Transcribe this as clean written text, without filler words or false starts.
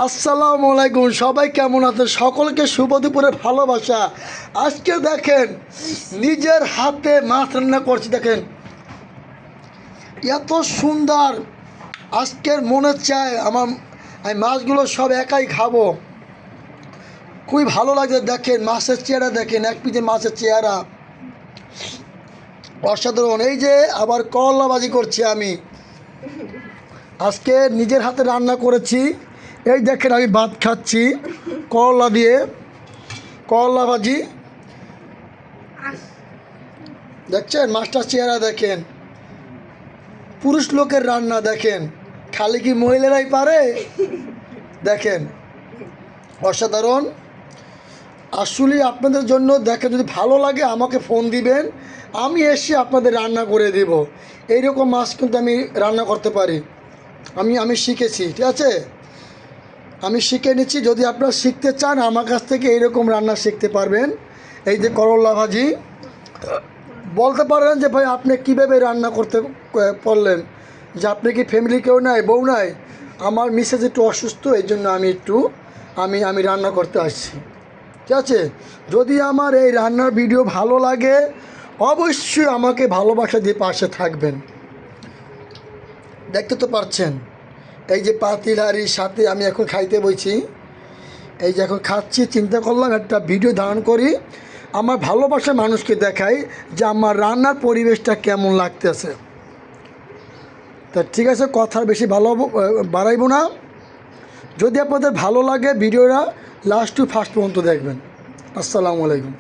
আসসালামু আলাইকুম, সবাই কেমন আছেন? সকলকে শুভ দুপুরে ভালোবাসা। আজকে দেখেন নিজের হাতে মাছ রান্না করছি। দেখেন এত সুন্দর, আজকের মনে চায় আমি মাছগুলো সব একাই খাবো। খুবই ভালো লাগে। দেখেন মাছের চেহারা, দেখেন এক পিঠে মাছের চেহারা অসাধারণ। এই যে আবার করলা ভাজি করছি আমি, আজকে নিজের হাতে রান্না করেছি। এই দেখেন আমি ভাত খাচ্ছি করলা দিয়ে, করলা ভাজি। দেখছেন মাছটার চেহারা, দেখেন পুরুষ লোকের রান্না। দেখেন খালি কি মহিলারাই পারে? দেখেন অসাধারণ। আসলে আপনাদের জন্য দেখেন, যদি ভালো লাগে আমাকে ফোন দিবেন, আমি এসে আপনাদের রান্না করে দেব। এইরকম মাছ কিন্তু আমি রান্না করতে পারি। আমি শিখেছি, ঠিক আছে, আমি শিখে নিচ্ছি। যদি আপনারা শিখতে চান আমার কাছ থেকে এইরকম রান্না শিখতে পারবেন। এই যে করলা ভাজি, বলতে পারেন যে ভাই আপনি কীভাবে রান্না করতে পারলেন, যে আপনি কি ফ্যামিলি কেউ নাই, বউ নাই? আমার মিসেস একটু অসুস্থ, এই জন্য আমি রান্না করতে আসছি, ঠিক আছে। যদি আমার এই রান্নার ভিডিও ভালো লাগে অবশ্যই আমাকে ভালোবাসা দিয়ে পাশে থাকবেন। দেখতে তো পাচ্ছেন এই যে পাতিল হাঁড়ির সাথে আমি এখন খাইতে বইছি। এই যে এখন খাচ্ছি, চিন্তা করলাম একটা ভিডিও ধারণ করি, আমার ভালোবাসা মানুষকে দেখাই যে আমার রান্নার পরিবেশটা কেমন লাগতেছে। তা ঠিক আছে, কথা বেশি বাড়াইব না। যদি আপনাদের ভালো লাগে ভিডিওটা লাস্ট টু ফার্স্ট পর্যন্ত দেখবেন। আসসালামু আলাইকুম।